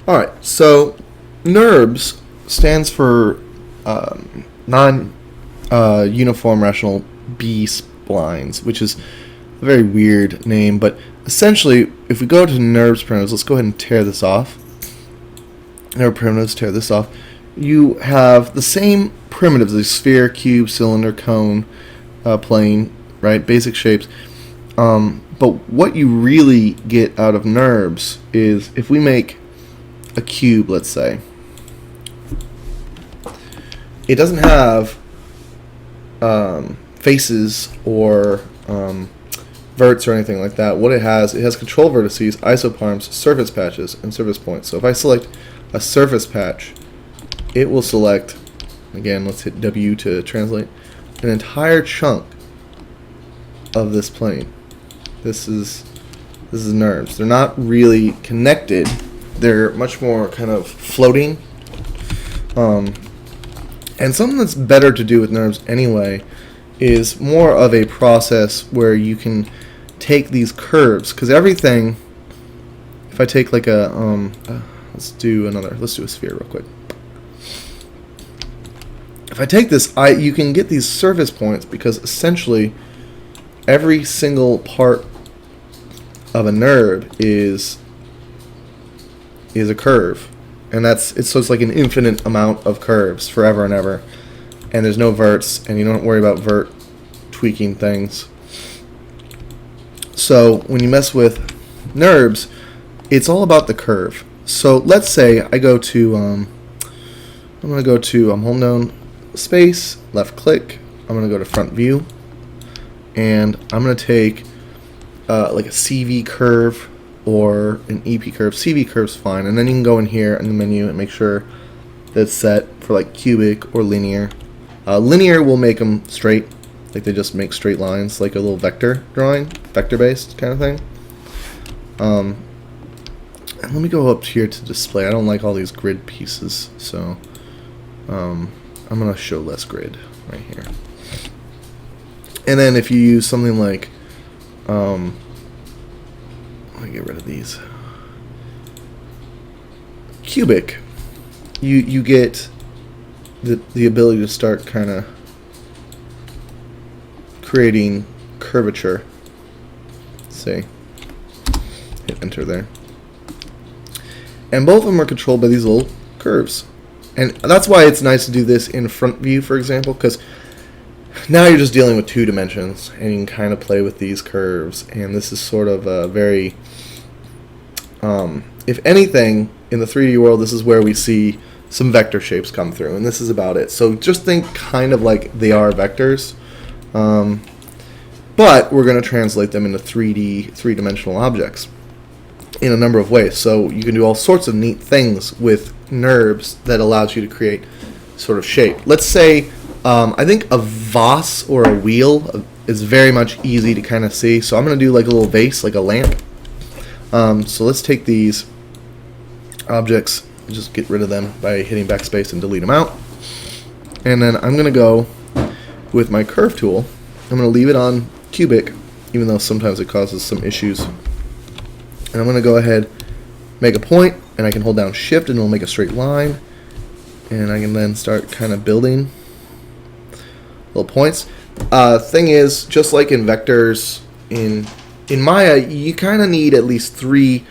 Alright, so NURBS stands for non-uniform rational B-splines, which is a very weird name, but essentially, if we go to NURBS primitives, let's go ahead and tear this off. NURBS primitives, tear this off. You have the same primitives, the sphere, cube, cylinder, cone, plane, right? Basic shapes. But what you really get out of NURBS is if we make a cube, let's say, it doesn't have faces or verts or anything like that. What it has control vertices, isoparms, surface patches, and surface points. So if I select a surface patch, it will select, again, let's hit W to translate, an entire chunk of this plane. This is NURBS. They're not really connected. They're much more kind of floating. And something that's better to do with NURBS anyway is more of a process where you can take these curves, because everything, if I take like a let's do a sphere real quick. If I take this, you can get these surface points because essentially every single part of a NURB is a curve, and so it's like an infinite amount of curves forever and ever, and there's no verts, and you don't worry about vert tweaking things. So when you mess with NURBS, it's all about the curve. So let's say I go to I'm hold down space, left click, I'm gonna go to front view, and I'm gonna take like a CV curve or an EP curve. CV curve's fine, and then you can go in here in the menu and make sure that it's set for like cubic or linear. Linear will make them straight, like they just make straight lines, like a little vector drawing, vector-based kind of thing. And let me go up here to display. I don't like all these grid pieces, so I'm gonna show less grid right here. And then if you use something like let me get rid of these. Cubic, you get the ability to start kind of creating curvature. Say, hit enter there. And both of them are controlled by these little curves. And that's why it's nice to do this in front view, for example, because now you're just dealing with 2 dimensions, and you can kind of play with these curves. And this is sort of a very, if anything, in the 3D world, this is where we see some vector shapes come through, and this is about it. So just think kind of like they are vectors, but we're going to translate them into 3D-dimensional objects in a number of ways. So you can do all sorts of neat things with NURBS that allows you to create sort of shape. Let's say, I think a vase or a wheel is very much easy to kind of see. So I'm going to do like a little vase, like a lamp. So let's take these objects and just get rid of them by hitting backspace and delete them out. And then I'm going to go with my curve tool. I'm going to leave it on cubic, even though sometimes it causes some issues. And I'm going to go ahead, make a point, and I can hold down shift and it'll make a straight line. And I can then start kind of building little points. Thing is, just like in vectors, in Maya, you kind of need at least 3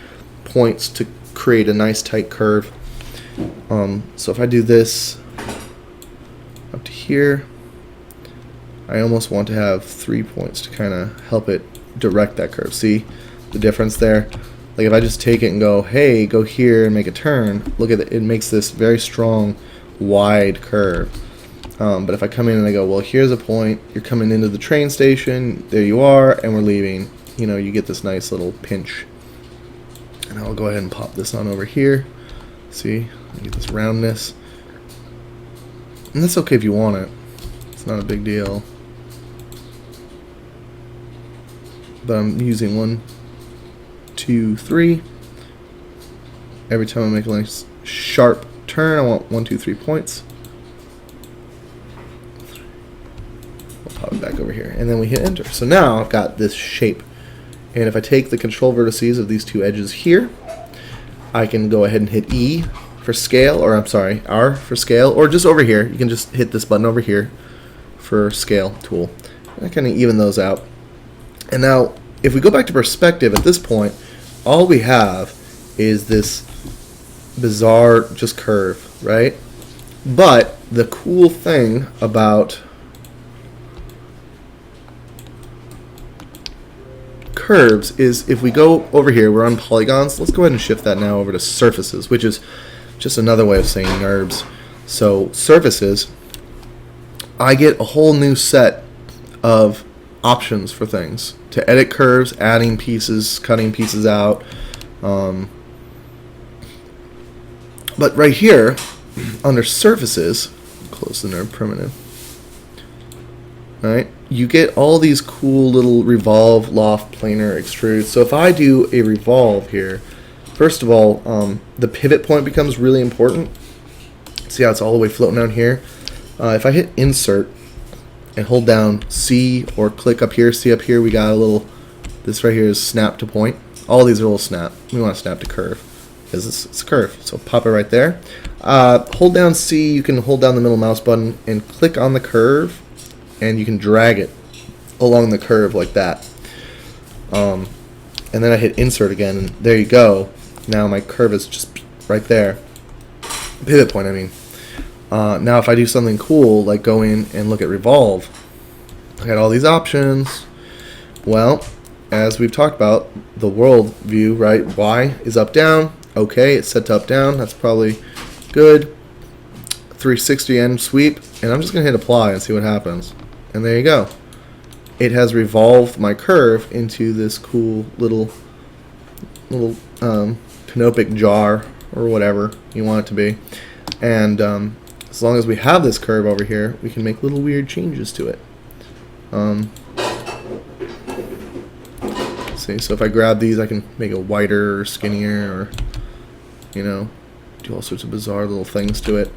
points to create a nice tight curve. So if I do this up to here, I almost want to have 3 points to kind of help it direct that curve. See the difference there? Like if I just take it and go, hey, go here and make a turn, look at it, it makes this very strong, wide curve. But if I come in and I go, well, here's a point, you're coming into the train station, there you are, and we're leaving, you know, you get this nice little pinch. And I'll go ahead and pop this on over here. See, I get this roundness. And that's okay if you want it. It's not a big deal. But I'm using 1, 2, 3. Every time I make a nice sharp turn, I want 1, 2, 3 points. We'll pop it back over here, and then we hit enter. So now I've got this shape. And if I take the control vertices of these 2 edges here, I can go ahead and hit E for scale, or I'm sorry, R for scale, or just over here. You can just hit this button over here for scale tool. And I kind of even those out. And now, if we go back to perspective at this point, all we have is this bizarre just curve, right? But the cool thing about curves is if we go over here, we're on polygons. Let's go ahead and shift that now over to surfaces, which is just another way of saying NURBS. So surfaces, I get a whole new set of options for things to edit curves, adding pieces, cutting pieces out. But right here, under surfaces, close the NURB primitive, right? You get all these cool little revolve, loft, planar, extrude. So if I do a revolve here, first of all, the pivot point becomes really important. See how it's all the way floating down here? If I hit insert and hold down C or click up here, see up here we got a little, this right here is snap to point. All these are little snap. We want to snap to curve because it's a curve. So pop it right there. Hold down C, you can hold down the middle mouse button and click on the curve, and you can drag it along the curve like that. And then I hit insert again, and there you go. Now my curve is just right there. Pivot point, I mean. Now if I do something cool, like go in and look at revolve, I got all these options. Well, as we've talked about, the world view, right? Y is up, down. Okay, it's set to up, down. That's probably good. 360 end sweep, and I'm just going to hit apply and see what happens. And there you go. It has revolved my curve into this cool little canopic jar or whatever you want it to be. And as long as we have this curve over here, we can make little weird changes to it. See, so if I grab these, I can make it wider or skinnier, or, you know, do all sorts of bizarre little things to it.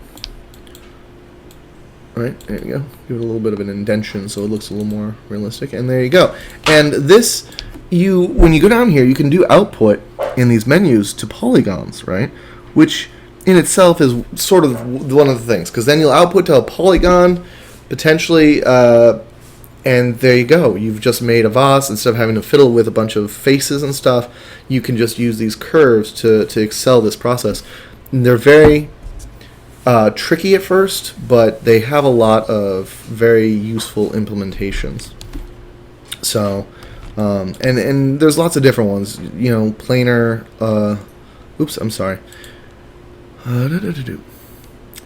Right, there you go. Give it a little bit of an indentation so it looks a little more realistic. And there you go. And this, when you go down here, you can do output in these menus to polygons, right? Which in itself is sort of one of the things, because then you'll output to a polygon, potentially, and there you go. You've just made a vase. Instead of having to fiddle with a bunch of faces and stuff, you can just use these curves to excel this process. And they're very tricky at first, but they have a lot of very useful implementations. So, and there's lots of different ones. You know, planar. Oops, I'm sorry.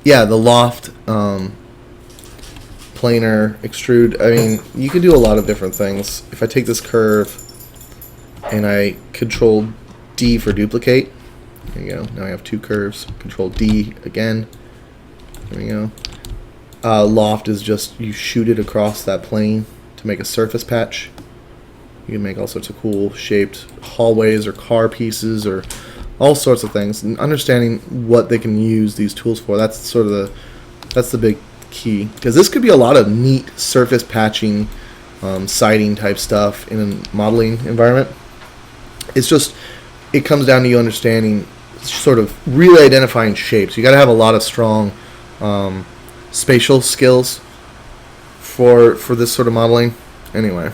Yeah, the loft, planar, extrude. I mean, you can do a lot of different things. If I take this curve and I control D for duplicate, there you go. Now I have two curves. Control D again. There we go. Loft is just you shoot it across that plane to make a surface patch. You can make all sorts of cool shaped hallways or car pieces or all sorts of things. And understanding what they can use these tools for, that's sort of the big key, because this could be a lot of neat surface patching, siding type stuff in a modeling environment. It's just, it comes down to you understanding sort of really identifying shapes. You got to have a lot of strong spatial skills for this sort of modeling. Anyway.